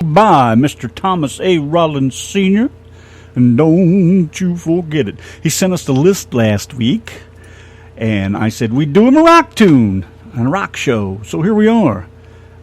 By Mr. Thomas A. Rollins Sr. And don't you forget it. He sent us the list last week, and I said we'd do him a rock tune and a rock show. So here we are.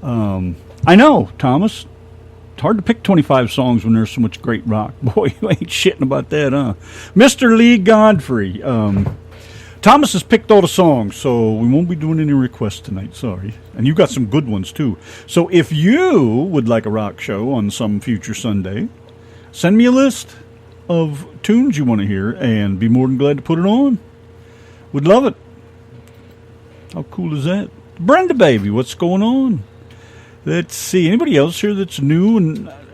I know, Thomas. It's hard to pick 25 songs when there's so much great rock. Boy, you ain't shitting about that, huh? Mr. Lee Godfrey. Thomas has picked all the songs, so we won't be doing any requests tonight, sorry. And you got some good ones, too. So if you would like a rock show on some future Sunday, send me a list of tunes you want to hear, and be more than glad to put it on. Would love it. How cool is that? Brenda, baby, what's going on? Let's see. Anybody else here that's new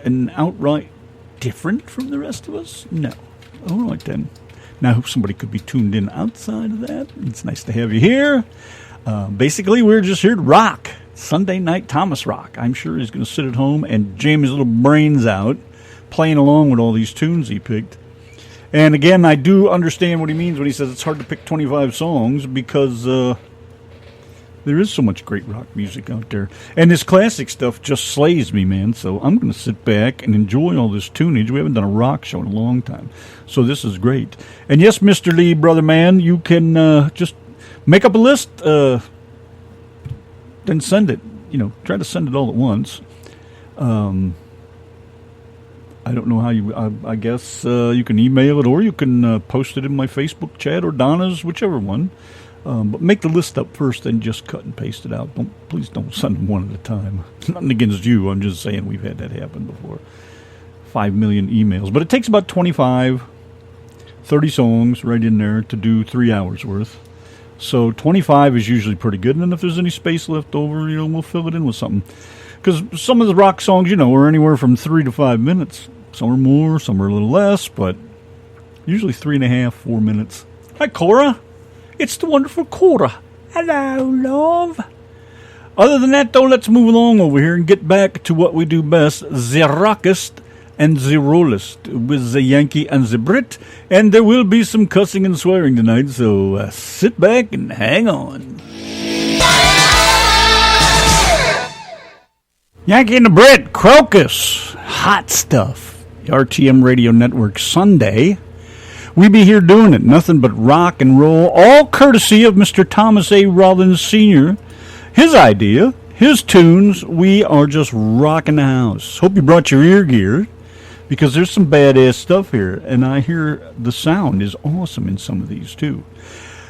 and outright different from the rest of us? No. All right, then. Now, I hope somebody could be tuned in outside of that. It's nice to have you here. Basically, we're just here to rock. Sunday night Thomas rock. I'm sure he's going to sit at home and jam his little brains out, playing along with all these tunes he picked. And again, I do understand what he means when he says it's hard to pick 25 songs, because there is so much great rock music out there. And this classic stuff just slays me, man. So I'm going to sit back and enjoy all this tunage. We haven't done a rock show in a long time. So this is great. And yes, Mr. Lee, brother man, you can just make up a list, then send it. Try to send it all at once. I don't know how you, I guess you can email it, or you can post it in my Facebook chat or Donna's, whichever one. But make the list up first, then just cut and paste it out. Please don't send them one at a time. Nothing against you. I'm just saying we've had that happen before. 5 million emails. But it takes about 25, 30 songs right in there to do 3 hours worth. So 25 is usually pretty good. And then if there's any space left over, we'll fill it in with something. Because some of the rock songs, are anywhere from 3 to 5 minutes. Some are more, some are a little less, but usually 3.5, 4 minutes. Hi, Cora. It's the wonderful Cora. Hello, love. Other than that, though, let's move along over here and get back to what we do best, the rockist and the rollist, with the Yanki and the Brit. And there will be some cussing and swearing tonight, so sit back and hang on. Yanki and the Brit, Crocus, hot stuff. The RTM Radio Network Sunday. We be here doing it, nothing but rock and roll, all courtesy of Mr. Thomas A. Rollins Sr., his idea, his tunes. We are just rocking the house. Hope you brought your ear gear, because there's some badass stuff here, and I hear the sound is awesome in some of these, too.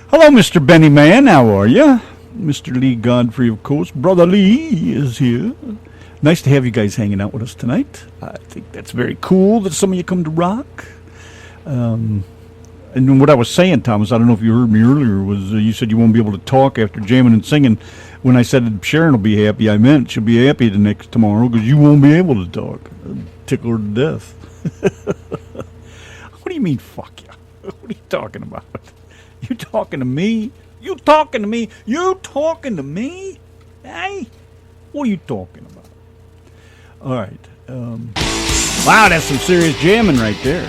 Hello, Mr. Benny Man, how are you? Mr. Lee Godfrey, of course. Brother Lee is here. Nice to have you guys hanging out with us tonight. I think that's very cool that some of you come to rock. And what I was saying, Thomas, I don't know if you heard me earlier, was you said you won't be able to talk after jamming and singing. When I said Sharon will be happy, I meant she'll be happy tomorrow, because you won't be able to talk. Tickle her to death. What do you mean, fuck you? What are you talking about? You talking to me? You talking to me? You talking to me? Hey? What are you talking about? All right. Wow, that's some serious jamming right there.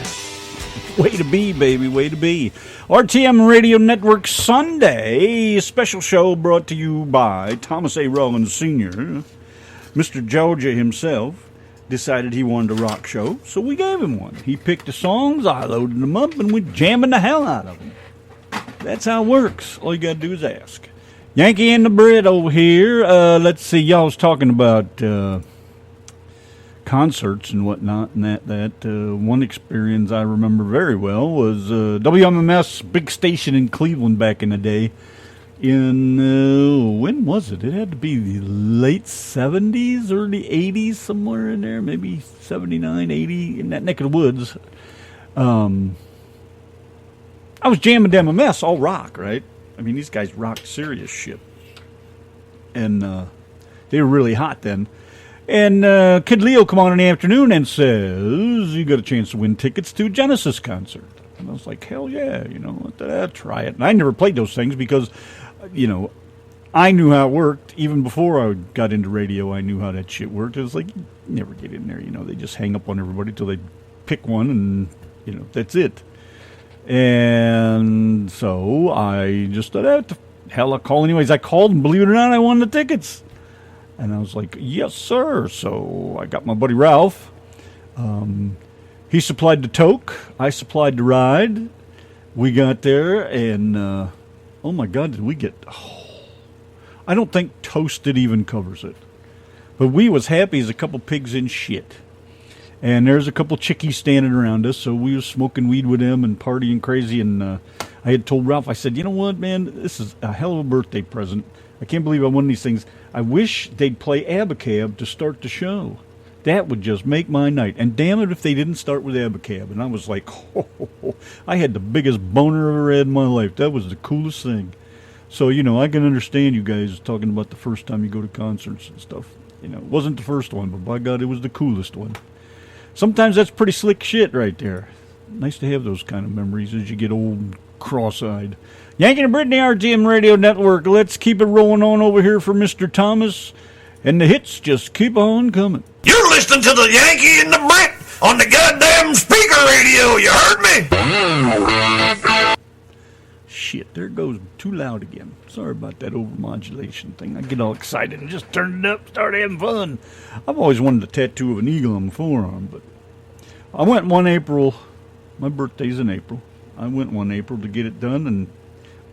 Way to be, baby, way to be. RTM Radio Network Sunday, special show brought to you by Thomas A. Rollins Sr. Mr. Georgia himself decided he wanted a rock show, so we gave him one. He picked the songs, I loaded them up, and we're jamming the hell out of them. That's how it works. All you got to do is ask. Yanki and the Brit over here. Let's see, y'all was talking about concerts and whatnot, and that one experience I remember very well was WMMS big station in Cleveland back in the day. When was it? It had to be the late 70s, early 80s, somewhere in there, maybe 79, 80, in that neck of the woods. I was jamming WMMS, all rock, right? I mean, these guys rocked serious shit. And they were really hot then. And Kid Leo come on in the afternoon and says, you got a chance to win tickets to a Genesis concert. And I was like, hell yeah, I'll try it. And I never played those things because, I knew how it worked. Even before I got into radio, I knew how that shit worked. It was like, you never get in there, they just hang up on everybody till they pick one and, that's it. And so I just thought, hell, I'll call anyways. I called, and believe it or not, I won the tickets. And I was like, yes, sir. So I got my buddy Ralph. He supplied the toke. I supplied the ride. We got there, and oh my God, did we get... I don't think toasted even covers it. But we was happy as a couple pigs in shit. And there's a couple chickies standing around us, so we was smoking weed with them and partying crazy. And I had told Ralph, I said, you know what, man, this is a hell of a birthday present. I can't believe I won these things. I wish they'd play Abacab to start the show. That would just make my night. And damn it if they didn't start with Abacab. And I was like, I had the biggest boner I've ever had in my life. That was the coolest thing. So, you know, I can understand you guys talking about the first time you go to concerts and stuff. You know, it wasn't the first one, but by God, it was the coolest one. Sometimes that's pretty slick shit right there. Nice to have those kind of memories as you get old and cross-eyed. Yanki and Brit, the RTM Radio Network. Let's keep it rolling on over here for Mr. Thomas. And the hits just keep on coming. You're listening to the Yankee and the Brit on the goddamn speaker radio. You heard me? Shit, there it goes too loud again. Sorry about that overmodulation thing. I get all excited and just turn it up, start having fun. I've always wanted a tattoo of an eagle on my forearm, but I went one April. My birthday's in April. I went one April to get it done and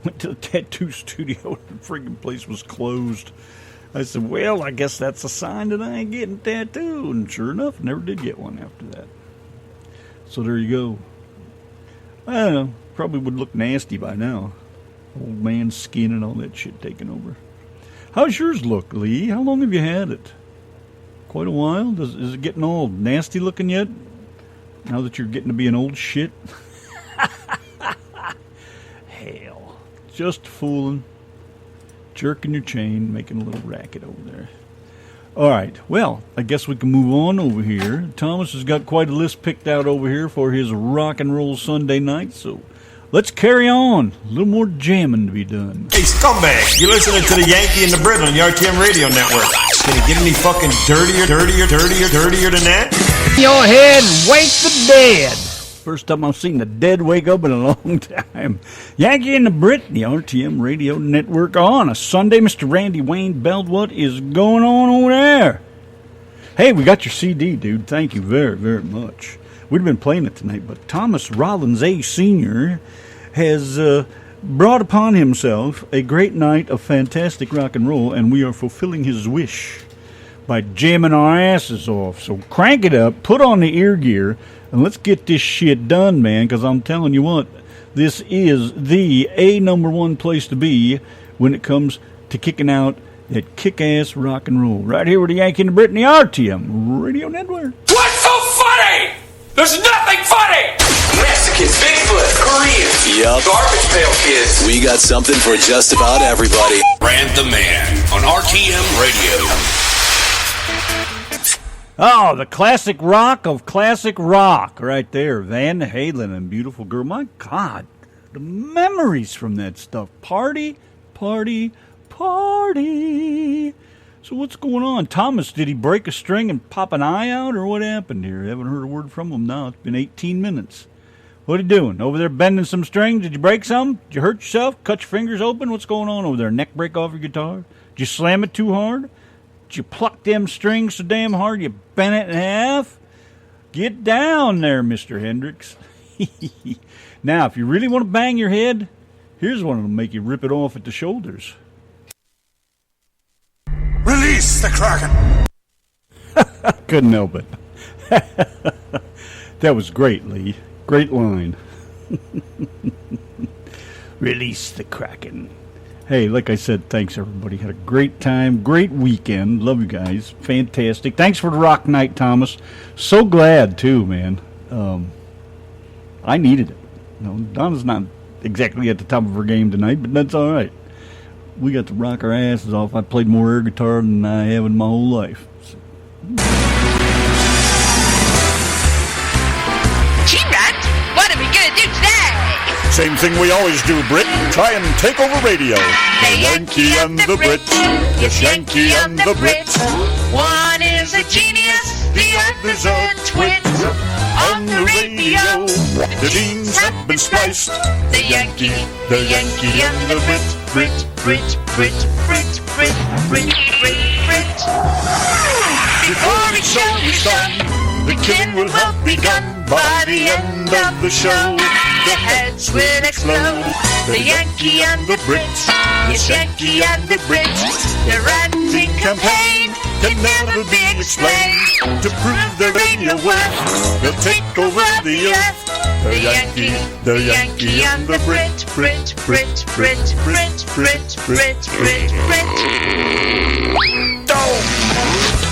went to the tattoo studio. The friggin' place was closed. I said, well, I guess that's a sign that I ain't getting tattooed. And sure enough, never did get one after that. So there you go. I don't know. Probably would look nasty by now. Old man skin and all that shit taking over. How's yours look, Lee? How long have you had it? Quite a while? Is it getting all nasty looking yet? Now that you're getting to be an old shit? Hell. Just fooling. Jerking your chain, making a little racket over there. All right, well, I guess we can move on over here. Thomas has got quite a list picked out over here for his rock and roll Sunday night, so let's carry on. A little more jamming to be done. Hey, scumbag, you're listening to the Yankee and the Brit on the RTM Radio Network. Can it get any fucking dirtier than that? Your head and wake the dead. First time I've seen the dead wake up in a long time. Yankee and the Brit, the RTM Radio Network on a Sunday. Mr. Randy Wayne Beld, what is going on over there? Hey, we got your CD, dude. Thank you very, very much. We'd have been playing it tonight, but Thomas Rollins, A. Sr. has brought upon himself a great night of fantastic rock and roll, and we are fulfilling his wish by jamming our asses off. So crank it up, put on the ear gear, and let's get this shit done, man, because I'm telling you what, this is the number one place to be when it comes to kicking out that kick-ass rock and roll. Right here with the Yankee and the Brit and the RTM Radio Network. What's so funny? There's nothing funny! Mexicans, Bigfoot, Koreans, Garbage Pail Kids. We got something for just about everybody. Brand the Man on RTM Radio. Oh, the classic rock of classic rock right there. Van Halen and Beautiful Girl. My God, the memories from that stuff. Party, party, party. So what's going on? Thomas, did he break a string and pop an eye out, or what happened here? I haven't heard a word from him now. It's been 18 minutes. What are you doing? Over there bending some strings? Did you break some? Did you hurt yourself? Cut your fingers open? What's going on over there? Neck break off your guitar? Did you slam it too hard? Did you pluck them strings so damn hard you bent it in half? Get down there, Mr. Hendricks. Now, if you really want to bang your head, here's one that'll make you rip it off at the shoulders. Release the Kraken! Couldn't help it. That was great, Lee. Great line. Release the Kraken. Hey, like I said, thanks, everybody. Had a great time, great weekend. Love you guys. Fantastic. Thanks for the rock night, Thomas. So glad, too, man. I needed it. You know, Donna's not exactly at the top of her game tonight, but that's all right. We got to rock our asses off. I played more air guitar than I have in my whole life. So. G-Rut, what are we going to do today? Same thing we always do, Brit. Try and take over radio. The Yankee and the Brit. Yes, Yankee and the Brit. One is a genius. the others are twins. On the radio, the beans have been spliced. The Yankee, and the Brit. Before each show is done, the killing will have begun. By the end of the show, the heads will explode. The Yankee and the Brit, yes, Yankee and the Brit. Their ranting campaign can never be explained. To prove their radio worth, they'll take over the earth. The Yankee and the Brit. Don't.